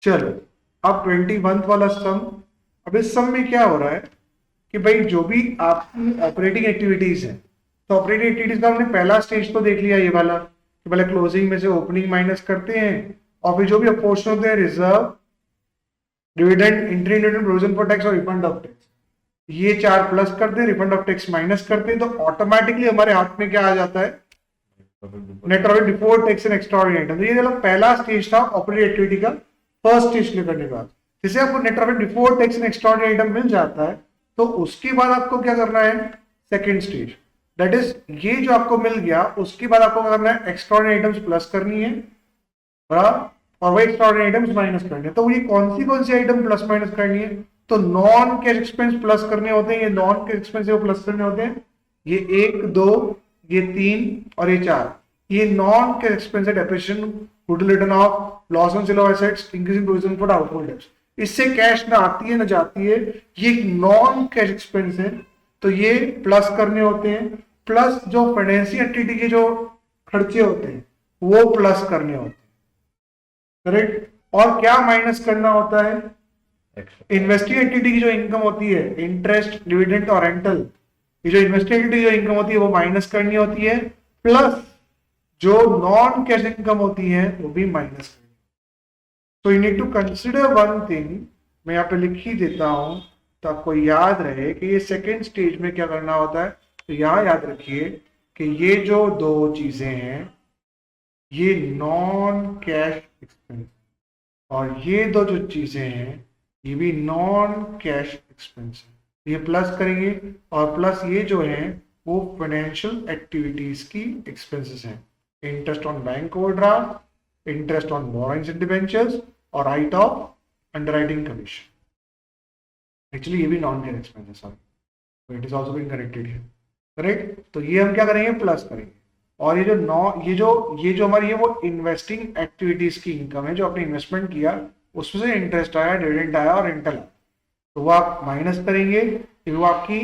चलो अब 21 वाला सम। अब इस सम में क्या हो रहा है कि भाई जो भी आपकी ऑपरेटिंग एक्टिविटीज है, तो ऑपरेटिंग एक्टिविटीज का हमने पहला स्टेज तो देख लिया ये वाला कि पहले क्लोजिंग में से ओपनिंग माइनस करते हैं और फिर जो भी अपोर्शन होते हैं reserve, dividend, entry dividend, provision for tax और रिफंड ऑफ टैक्स, ये चार प्लस करते हैं, रिफंड ऑफ टैक्स माइनस करते हैं, तो ऑटोमेटिकली हमारे हाथ में क्या आ जाता है, net profit before tax and extraordinary item. तो ये मतलब पहला स्टेज था ऑपरेटिंग एक्टिविटी का, फर्स्ट स्टेज क्लियर करने के बाद जैसे आपको net profit before tax and extraordinary item मिल जाता है, तो उसके बाद आपको क्या करना है, सेकंड स्टेज, दैट इज ये जो आपको मिल गया उसके बाद आपको क्या करना है, एक्स्ट्राऑर्डिनरी आइटम्स प्लस करनी है, बराबर, और वही एक्स्ट्राऑर्डिनरी आइटम्स माइनस करनी है। तो ये कौन सी आइटम प्लस माइनस करनी है, तो नॉन कैश एक्सपेंस प्लस करने होते हैं, ये नॉन कैश एक्सपेंस वो प्लस करने होते हैं, ये एक दो, ये तीन और ये चार, ये नॉन कैश एक्सपेंस है, depreciation, goodwill return of, loss on sale of assets, increasing provision for doubtful debts, इससे कैश ना आती है ना जाती है, ये एक नॉन कैश एक्सपेंस है, तो ये प्लस करने होते हैं, प्लस जो फाइनेंशियल एक्टिविटी के जो खर्चे होते हैं वो प्लस करने होते हैं, करेक्ट। और क्या माइनस करना होता है, इन्वेस्टिंग एक्टिविटी की जो इनकम होती है, इंटरेस्ट, डिविडेंड और रेंटल, ये जो इन्वेस्टिंग एक्टिविटी जो इनकम होती है वो माइनस करनी होती है, प्लस जो नॉन कैश इनकम होती है वो भी माइनस करनी। तो you need to consider one thing, मैं यहाँ पे लिख ही देता हूं तो आपको याद रहे कि ये सेकेंड स्टेज में क्या करना होता है। तो यहां याद रखिए कि ये जो दो चीजें हैं ये नॉन कैश एक्सपेंस, और ये दो जो चीजें हैं ये भी नॉन कैश एक्सपेंस है, ये प्लस करेंगे, और प्लस ये जो है वो फाइनेंशियल एक्टिविटीज की एक्सपेंसेस हैं, interest on bank overdraft, interest on borrowings and debentures और write off underwriting commission. Actually ये भी नॉन कैश एक्सपेंस है, सॉरी, तो it is also being corrected here, correct. तो ये हम क्या करेंगे, प्लस करेंगे, और ये जो हमारी है वो इन्वेस्टिंग एक्टिविटीज की इनकम है, जो आपने इन्वेस्टमेंट किया उसमें से इंटरेस्ट आया, डिविडेंड आया और रेंटल आया, तो वो आप माइनस करेंगे, क्योंकि वो आपकी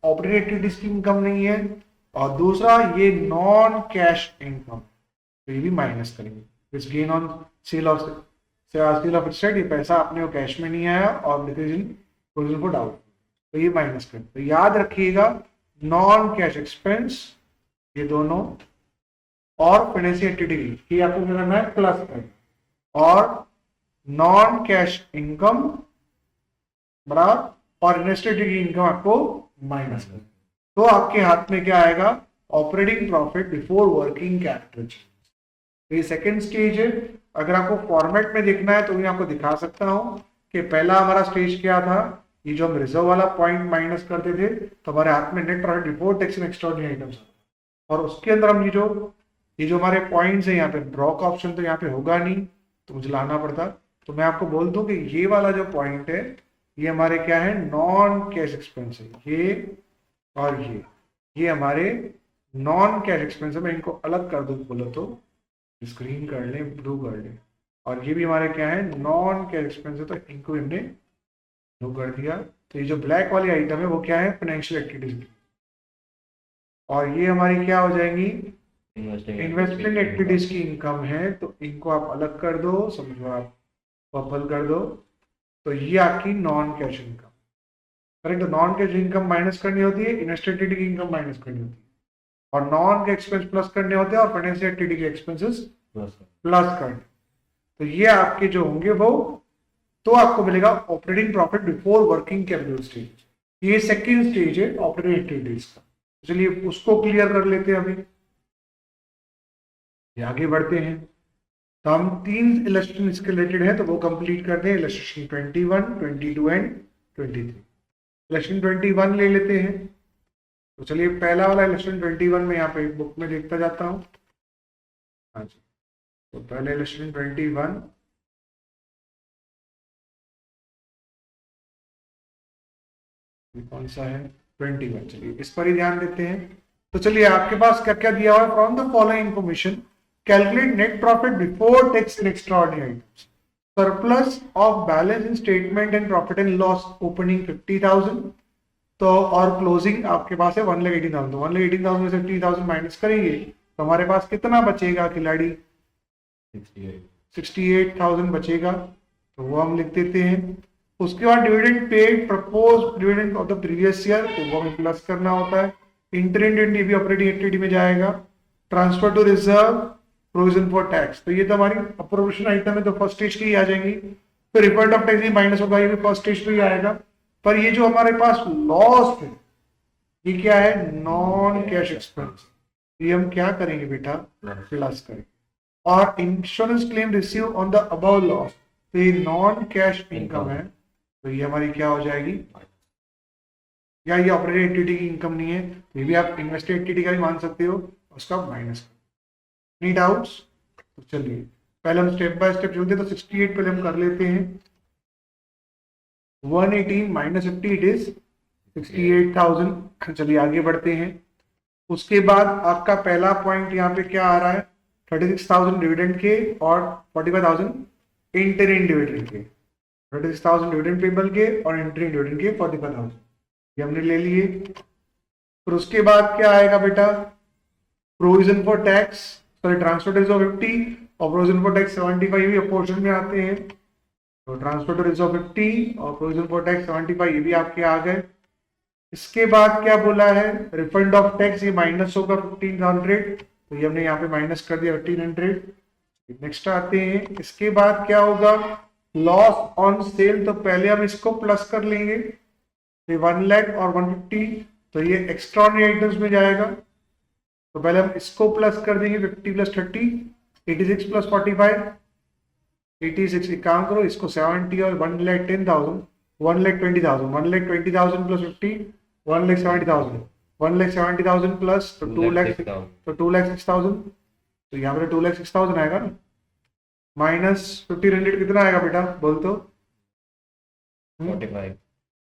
ऑपरेटिंग एक्टिविटीज की इनकम नहीं है। और दूसरा ये नॉन कैश इनकम, तो ये भी माइनस करेंगे, इस gain on sale of asset, ये पैसा अपने को कैश में नहीं आया, और decrease in provision for doubt, तो ये माइनस करें। तो याद रखिएगा नॉन कैश एक्सपेंस ये दोनों, और फाइनेंशियल एक्टिविटी ये आपको क्या करना है, प्लस करना, और नॉन कैश इनकम बराबर और इन्वेस्टेड की इनकम आपको माइनस करना, तो आपके हाथ में क्या आएगा, operating profit before working capital. तो ये सेकेंड स्टेज है। अगर आपको फॉर्मेट में देखना है तो मैं आपको दिखा सकता हूं कि पहला हमारा स्टेज क्या था, ये जो हम रिजर्व वाला पॉइंट माइनस करते थे तो हमारे हाथ में net profit before tax and extraordinary items, और उसके अंदर हम ये जो हमारे पॉइंट्स है, यहाँ पे ड्रॉ का ऑप्शन तो यहाँ पे होगा नहीं, तो मुझे लाना पड़ता। तो मैं आपको बोल दूं कि ये वाला जो पॉइंट है ये हमारे क्या है, नॉन कैश एक्सपेंस है, ये और ये हमारे नॉन कैश एक्सपेंस है। मैं इनको अलग कर दूं बोलो तो, स्क्रीन कर लें, ब्लू कर लें, और ये भी हमारे क्या है, नॉन कैश एक्सपेंस है, तो इनको हमने ब्लू कर दिया। तो ये जो ब्लैक वाली आइटम है वो क्या है, फाइनेंशियल एक्टिविटीज, और ये हमारी क्या हो जाएंगी, इन्वेस्टमेंट एक्टिविटीज की इनकम है, तो इनको आप अलग कर दो, समझो आप पर्पल कर दो, तो ये आपकी नॉन कैश इनकम, करेक्ट। तो नॉन कैश इनकम माइनस करनी होती है, इन्वेस्टेड एक्टिविटी की इनकम माइनस करनी होती है, और नॉन के एक्सपेंस प्लस करने होते हैं, और फाइनेंशियल एक्टिविटी के एक्सपेंसेस प्लस करने। तो ये आपके जो होंगे वो, तो आपको मिलेगा operating profit before working capital stage, ये सेकेंड स्टेज है ऑपरेटिंग एक्टिविटीज का। चलिए उसको क्लियर कर लेते हैं अभी, आगे बढ़ते हैं। तो हम 3 इलस्ट्रेशन इसके रिलेटेड है, तो वो कंप्लीट करते हैं, इलस्ट्रेशन 21, 22 एंड 23। इलस्ट्रेशन 21 ले लेते हैं। तो चलिए पहला वाला इलस्ट्रेशन 21 में यहाँ पे बुक में देखता जाता हूँ। हाँ जी, तो पहले इलस्ट्रेशन 21, कौन सा है, 21, चलिए इस पर ही ध्यान देते हैं। तो चलिए आपके पास क्या क्या दिया हुआ है, from the following information calculate net profit before tax and extraordinary items, surplus of balance in statement and profit and loss opening 50,000, तो और क्लोजिंग आपके पास है 1,18,000, तो 1,18,000 में से 50,000 माइनस करेंगे तो हमारे पास कितना बचेगा खिलाड़ी, 68,000 बचेगा। तो वो हम लिख देते हैं। उसके बाद dividend paid propose dividend of the previous year, तो वो हमें प्लस करना होता है। इंटरेंड ये भी ऑपरेटिंग एक्टिविटी में जाएगा। Transfer to reserve, provision for tax, तो ये तो हमारी अप्रोप्रिएशन आइटम है, तो फर्स्ट स्टेज की ही आ जाएंगी। फिर रिफंड ऑफ टैक्स माइनस होगा, ये भी फर्स्ट स्टेज पे ही आएगा। पर ये जो हमारे पास लॉस है, ये क्या है, नॉन कैश एक्सपेंस, ये हम क्या करेंगे बेटा, प्लस करेंगे। और insurance claim receive on the above loss, तो ये नॉन कैश इनकम है, तो ये हमारी क्या हो जाएगी, या ये ऑपरेटिंग एक्टिविटी की इनकम नहीं है, तो ये भी आप इन्वेस्टेड एक्टिविटी का भी मान सकते हो, उसका माइनस कर। Any doubts? तो चलिए पहले हम स्टेप बाय स्टेप चलते हैं। तो 68 पहले हम कर लेते हैं। 118 माइनस 50 इट इज 68,000। चलिए आगे बढ़ते हैं। उसके बाद आपका पहला पॉइंट यहाँ पे क्या आ रहा है, 36,000 डिविडेंड के और 45,000 इंटरिम डिविडेंड के। 36,000 डिविडेंड पेबल के और इंटरिम डिविडेंड के 45,000, ये हमने ले लिए। फिर उसके बाद क्या आएगा बेटा, provision for tax, sorry transfer tax of 50 और प्रोविजन फॉर टैक्स 75, ये भी अपोर्शन में आते हैं। तो ट्रांसफर टैक्स ऑफ 50 और प्रोविजन फॉर टैक्स 75, ये भी आपके आ गए। इसके बाद क्या बोला है, रिफंड ऑफ टैक्स, ये माइनस होगा 1500, तो ये हमने यहाँ पे माइनस कर दिया 1500। नेक्स्ट आते हैं, इसके बाद क्या होगा, लॉस ऑन सेल, तो पहले हम इसको प्लस कर लेंगे, 1 लाख और 150, तो ये एक्स्ट्रॉर्डिनरी आइटम्स में जाएगा। तो पहले हम इसको प्लस कर देंगे, 50 प्लस 30, 86 प्लस 45, 86। एक काम करो, इसको 70 और 1,10,000, 1,20,000, 1,20,000 प्लस 50, 1,70,000, 1,70,000 प्लस तो 2 लाख, तो 2,06,000, तो यहाँ पे 2,06,000 आएगा ना, माइनस 1500 कितना आएगा बेटा, बोल तो। 45,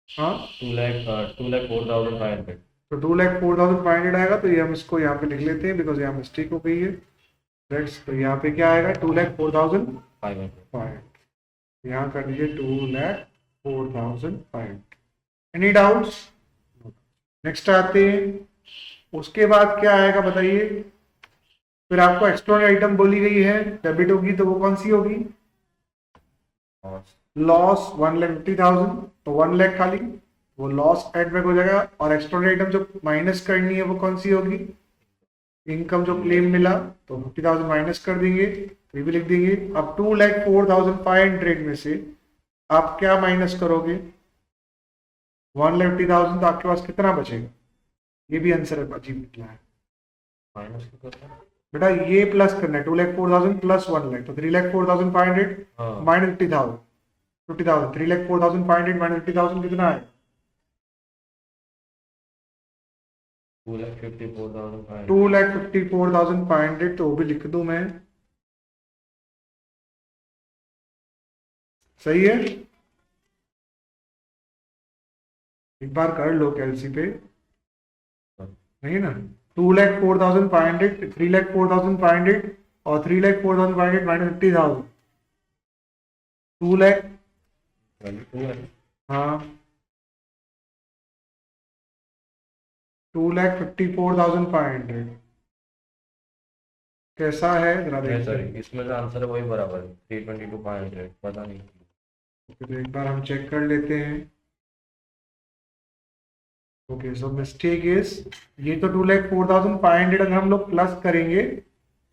हाँ 2,04,500, तो 2,04,500 आएगा। तो ये हम इसको यहाँ पे लिख लेते हैं, बिकॉज यहाँ मिस्टेक हो गई है। तो यहाँ पे क्या आएगा, 2,04,500। यहाँ कर दीजिए 2,04,500। Any doubts? नेक्स्ट आते हैं, उसके बाद क्या आएगा बताइए। फिर आपको एक्स्ट्रॉर्डिनरी आइटम बोली गई है, डेबिट होगी, तो वो कौन सी होगी, लॉस 1,50,000, तो 1 लाख खाली, वो लॉस एड बैक हो जाएगा। और एक्स्ट्रॉर्डिनरी आइटम जो माइनस करनी है वो कौन सी होगी, इनकम जो क्लेम मिला, तो 50,000 माइनस कर देंगे, तो ये भी लिख देंगे। अब 2,04,500 में से आप क्या माइनस करोगे, 1,50,000, तो आपके पास कितना बचेगा, ये भी आंसर अजीब निकला है माइनस बेटा। ये प्लस करना है, 2,04,000 प्लस 1 लाख, तो 3,04,500 माइनस 50,000, 3,04,500 माइनस 50,000 कितना है, 2,54,500। 2,54,500, तो वो भी लिख दूं मैं, सही है। एक बार कर लो कैलसी पे, नहीं ना, 2,04,500, 3,04,500 और 3,04,500 माइनस 50,000, 2 लाख, हाँ 2,54,500 कैसा है जरा देखते सॉरी, हैं। इसमें का आंसर है वही बराबर है, 322,500, पता नहीं। तो एक बार हम चेक कर लेते हैं। ओके सो मिस्टेक इज, ये तो 2,04,500 अगर हम लोग प्लस करेंगे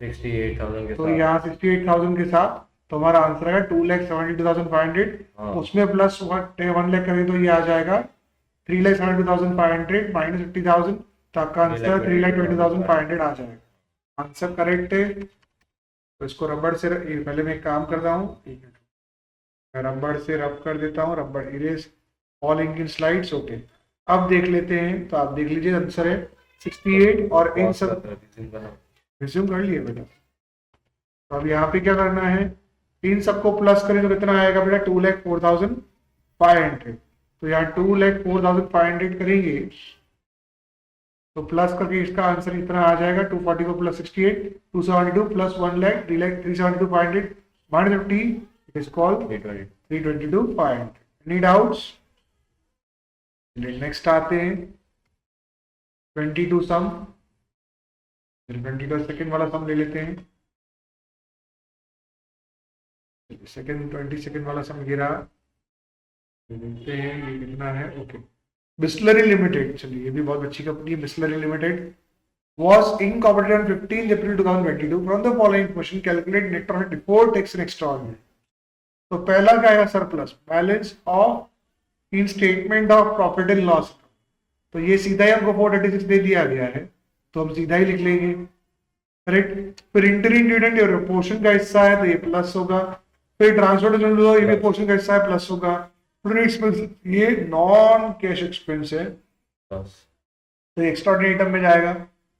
68,000 के तो साथ, यहाँ 68,000 के साथ, तो हमारा आंसर आएगा 2,72,500। हाँ। उसमें प्लस 1 लाख करें तो ये आ जाएगा 3,72,500 माइनस 50,000, तो आपका आंसर 3,20,500 आ जाएगा। आंसर करेक्ट है। तो इसको रबड़ से पहले मैं एक काम करता हूँ, मैं रबड़ से रब कर देता हूँ, रबड़ इरेज ऑल इंक इन स्लाइड्स। ओके अब देख लेते हैं, तो आप देख लीजिए आंसर है 68 और इन सब रिज्यूम कर लिए बेटा। तो अब यहाँ पे क्या करना है, इन सबको प्लस करें तो कितना आएगा बेटा, 2,04,500। तो यहाँ 2,04,500 करेंगे तो प्लस करके इसका आंसर इतना आ जाएगा, 244 plus 68, 272 plus 1 lakh, 3,72,500 minus 50, it is called 322,500। Any doubts? Next आते हैं 22 सम, 22 सेकेंड वाला सम ले लेते हैं। सेकंड 20 सेकंड वाला सम गिरा, देखते हैं ये कितना है। ओके, बिस्लरी लिमिटेड, चलिए ये भी बहुत अच्छी कंपनी है Bisleri limited. was incorporated on 15th April 2022 from the following information calculate net profit before tax and extraordinary। तो पहला क्या आएगा, surplus balance of in statement of profit and loss. तो ये सीधा ही हमको 436 दे दिया गया है, तो हम सीधा ही लिख लेंगे, करेक्ट। फिर इंटरिम डिविडेंड और पोर्शन का हिस्सा है तो ये प्लस होगा, फिर ट्रांसफर ये भी पोर्शन का हिस्सा है प्लस होगा। फिर एक्सपेंस, ये नॉन कैश एक्सपेंस है प्लस तो एक्स्ट्राऑर्डिनरी आइटम में जाएगा।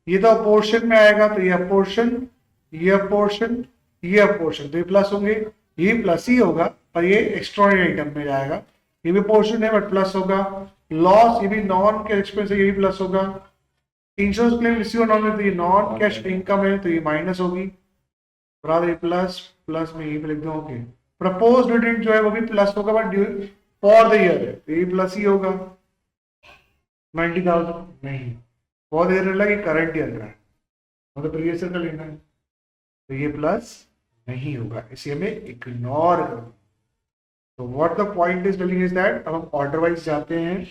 ये तो अपोर्शन में आएगा तो ये अपोर्शन, ये अपोर्शन, ये अपोर्शन, तो ये प्लस होंगे, ये प्लस ही होगा पर ये एक्स्ट्राऑर्डिनरी आइटम में जाएगा। ये भी पोर्शन है बट प्लस होगा। लॉस, ये भी नॉन कैश एक्सपेंस है, ये भी प्लस होगा। इंश्योरेंस क्लेम रिसीव नॉन, तो ये नॉन कैश इनकम है तो ये माइनस होगी, बराबर प्लस प्लस में ये भी लिख दो। ओके, प्रपोज डिविडेंड जो है वो भी प्लस होगा बट फॉर द ईयर है तो ये प्लस ही होगा। 90,000 नहीं, बहुत ईयर लगा, ये करंट ईयर का है, मतलब प्रीवियस ईयर का लेना है तो ये प्लस नहीं होगा, इसे हमें इग्नोर करना। तो what the point is telling is that, अब हम ऑर्डर वाइज जाते हैं।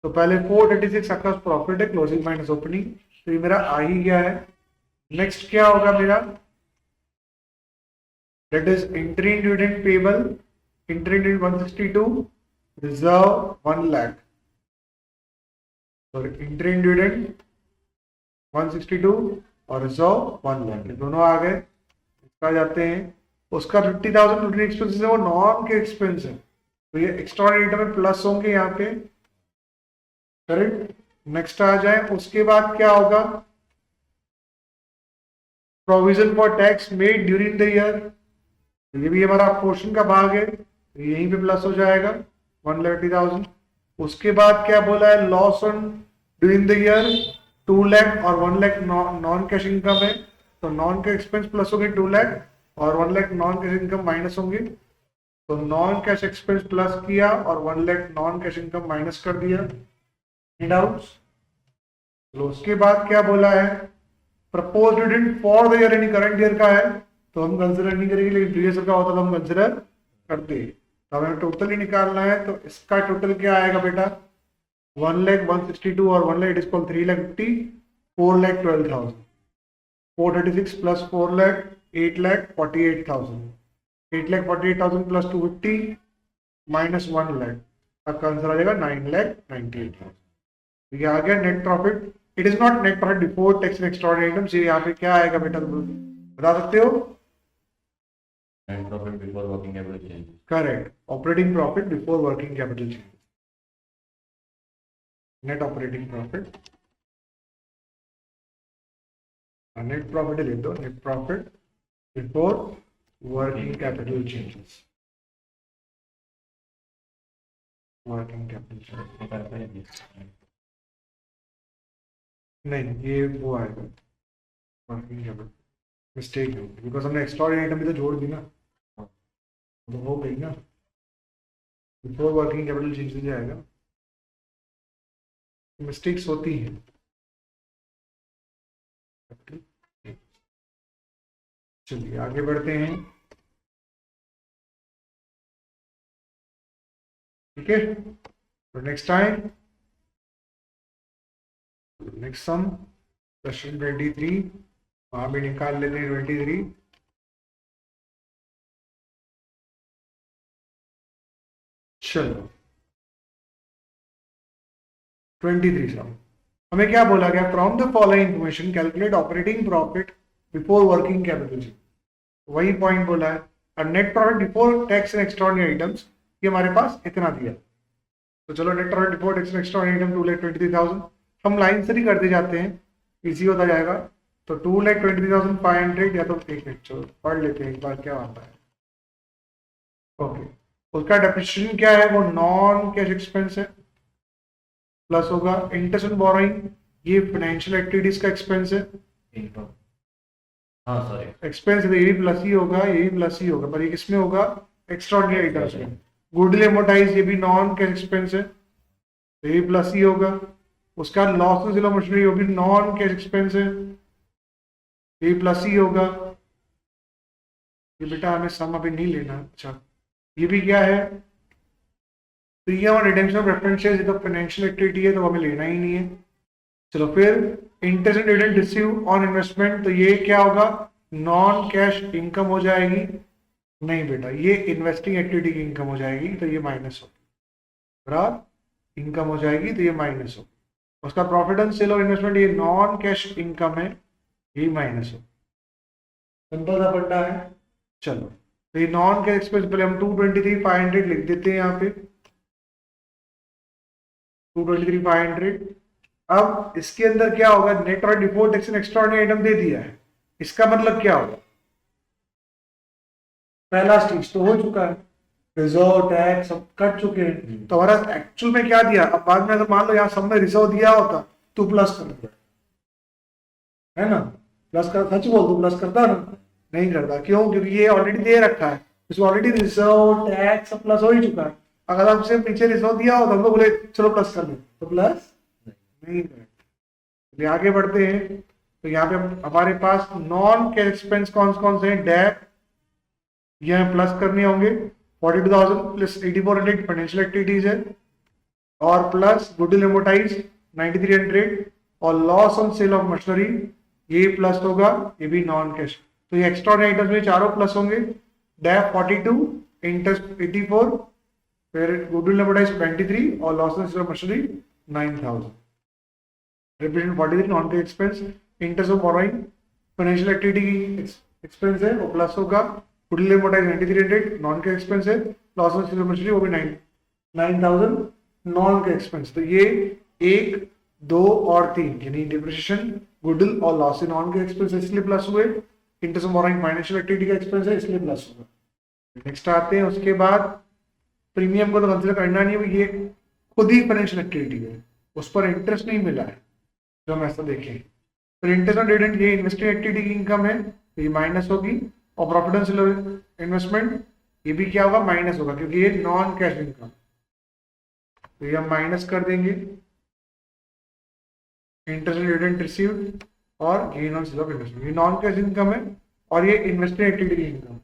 तो पहले 436 आपका प्रॉफिट है, क्लोजिंग माइनस ओपनिंग, तो ये मेरा आ ही गया है। नेक्स्ट क्या होगा मेरा, that is interim dividend payable, interim dividend 162, reserve 1 lakh, और इंटरिम डिविडेंड 162 और रिजर्व 1 लाख, दोनों आ गए। इसका जाते हैं, उसका 50,000 रूटीन एक्सपेंसेस है, वो नॉन के एक्सपेंस है तो ये एक्स्ट्राऑर्डिनरी आइटम में प्लस होंगे यहाँ पे, करेक्ट। नेक्स्ट आ जाए, उसके बाद क्या होगा, provision for tax made during the year, ये भी हमारा पोर्शन का भाग है तो यहीं पे प्लस हो जाएगा 1,80,000। उसके बाद क्या बोला है, loss on during the year 2 lakh और 1 लाख नॉन कैश इनकम है तो नॉन कैश एक्सपेंस प्लस होंगे 2 लाख और 1 lakh non cash income minus होंगे, तो नॉन कैश एक्सपेंस प्लस किया और 1 lakh non cash income minus कर दिया। डाउट्स? तो उसके बाद क्या बोला है, propose dividend for the year, यानी करंट ईयर का है तो हम कंसिडर नहीं करेंगे, लेकिन प्रीवियस ईयर का होता तो हम कंसिडर करते। तो हमें टोटल ही निकालना है, तो इसका टोटल क्या आएगा बेटा, 1,162 और 1 lakh, it is called 3,50, 4,12,000, 436 plus 4 lakh 8,48,000, 8,48,000 plus 250 minus 1 lakh, आपका आंसर आ जाएगा 9,98,000। ये आ गया net profit. It is not net profit before tax and extraordinary items, ये यहाँ पे क्या आएगा बेटा, तुम बता सकते हो? Net profit before working capital change, correct, operating profit before working capital change, net operating profit, net profit लिख दो, net profit before working capital changes, working capital changes नहीं, ये वो आएगा वर्किंग कैपिटल, मिस्टेक है बिकॉज हमने extraordinary item भी तो जोड़ दी ना, तो हो गई ना, बिफोर वर्किंग कैपिटल चेंजेस जाएगा, मिस्टेक्स होती हैं। चलिए आगे बढ़ते हैं, ठीक है। तो next time, next some question 23, वहां भी निकाल लेते हैं 23। चलो 23 सम, हमें क्या बोला गया, from the following information calculate operating profit before working capital change, वही पॉइंट बोला है। और net profit before tax and extraordinary items, ये हमारे पास इतना दिया, तो चलो net profit before tax and extraordinary item 2,23,000, हम लाइन से ही करते जाते हैं, इजी होता जाएगा। तो 2,23,500, या तो एक मिनट चलो पढ़ लेते हैं एक बार क्या आता है। ओके, उसका डेप्रिसिएशन क्या है, वो नॉन कैश एक्सपेंस है, प्लस होगा इंटरेस्ट ऑन बोरोइंग, ये फाइनेंशियल एक्टिविटीज का एक्सपेंस है, इनकम, हाँ सॉरी एक्सपेंस है, ये भी प्लस ही होगा, ये भी प्लस ही होगा, पर ये किसमें होगा, एक्स्ट्राऑर्डिनरी आइटम्स में। गुडविल एमोर्टाइज, ये भी नॉन कैश एक्सपेंस है, तो ये भी प्लस ही होगा। उसका लॉस ऑन मशीनरी, वो भी नॉन कैश एक्सपेंस है, ये प्लस ही होगा। ये बेटा हमें सम अभी नहीं लेना। अच्छा ये भी क्या है, प्रीमियम और रिडेम्पशन ऑफ प्रेफरेंस शेयर्स, ये तो फाइनेंशियल एक्टिविटी है तो हमें लेना ही नहीं है। चलो फिर interest and dividend receive on investment, तो ये क्या होगा, नॉन कैश इनकम हो जाएगी। नहीं बेटा ये इन्वेस्टिंग एक्टिविटी की इनकम हो जाएगी तो ये माइनस होगी, बराबर, इनकम हो जाएगी तो ये माइनस होगी। उसका प्रॉफिट ऑन सेल और इन्वेस्टमेंट ये नॉन कैश इनकम है, ये माइनस हो। सिंपल सा फंडा है। चलो तो ये नॉन कैश एक्सपेंस पहले हम 223,500 लिख देते हैं यहाँ पे, 223,500। अब इसके अंदर क्या होगा, नेट और डिफॉल्ट टैक्स एक्स्ट्राऑर्डिनरी आइटम दे दिया है, इसका मतलब क्या होगा, पहला स्टेज तो हो चुका है, रिजर्व टैक्स सब कट चुके हैं, तो हमारा एक्चुअल में क्या दिया। अब बाद में अगर मान लो यहाँ सब में रिजर्व दिया होता तो प्लस कर, है ना, प्लस कर, सच बोल, तू प्लस करता ना, नहीं करता, क्यों, क्योंकि ये ऑलरेडी दे रखा है, इसको ऑलरेडी रिजर्व टैक्स सब प्लस हो ही चुका है। अगर हमसे पीछे रिजर्व दिया होता हम लोग बोले चलो प्लस कर ले, तो प्लस नहीं करेंगे। आगे बढ़ते हैं तो यहाँ पे हमारे पास नॉन कैश एक्सपेंस कौन कौन से हैं, डेट ये हमें प्लस करने होंगे, 42,000 प्लस 8,400 फाइनेंशियल एक्टिविटीज है, और प्लस गुडविल एमोटाइज 9,300, और loss on sale of machinery ये प्लस होगा, ये भी नॉन कैश। तो ये एक्स्ट्रा आइटम्स में चारों प्लस होंगे, डेफ 42, इंटरेस्ट 84, फिर गुडविल एमोटाइज 23 और loss on sale of machinery 9,000। Represent 43 non cash expense, interest of borrowing financial activity की एक्सपेंस है वो प्लस होगा, goodwill amortise 9,300 non cash expense है, loss on sale of machinery वो भी 9,000 नॉन कैश एक्सपेंस। तो ये 1, 2 और 3 यानी डिप्रिसिएशन, गुडविल और लॉस नॉन कैश एक्सपेंस इसलिए प्लस हुए, interest of borrowing financial activity का एक्सपेंस है इसलिए प्लस होगा। नेक्स्ट आते हैं, उसके बाद प्रीमियम को तो कंसिडर करना नहीं है, ये खुद ही फाइनेंशियल एक्टिविटी है, उस पर इंटरेस्ट नहीं मिला है जो हम ऐसा देखें। फिर इंटरेस्ट ऑन डिविडेंड ये इन्वेस्टिंग एक्टिविटी की इनकम है तो ये माइनस होगी, और प्रॉफिट ऑन सेल इन्वेस्टमेंट ये भी क्या होगा, माइनस होगा, क्योंकि ये नॉन कैश इनकम, तो ये हम माइनस कर देंगे। इंटरेस्ट ऑन डिविडेंड रिसीव्ड और gain on sale of investment ये नॉन कैश इनकम है, और ये इन्वेस्टिंग एक्टिविटी की इनकम,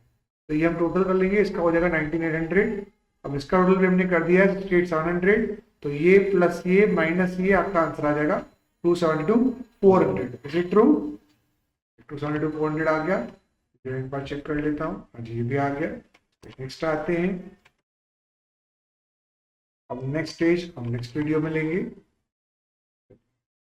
तो ये हम टोटल कर लेंगे, इसका हो जाएगा 19,800। अब इसका टोटल भी हमने कर दिया है 68,700, तो ये प्लस ये माइनस ये आपका आंसर आ जाएगा 272,400। इज इट ट्रू, 272,400 आ गया, एक बार चेक कर लेता हूँ, हाँ जी ये भी आ गया। नेक्स्ट आते हैं, अब नेक्स्ट स्टेज हम नेक्स्ट वीडियो में लेंगे।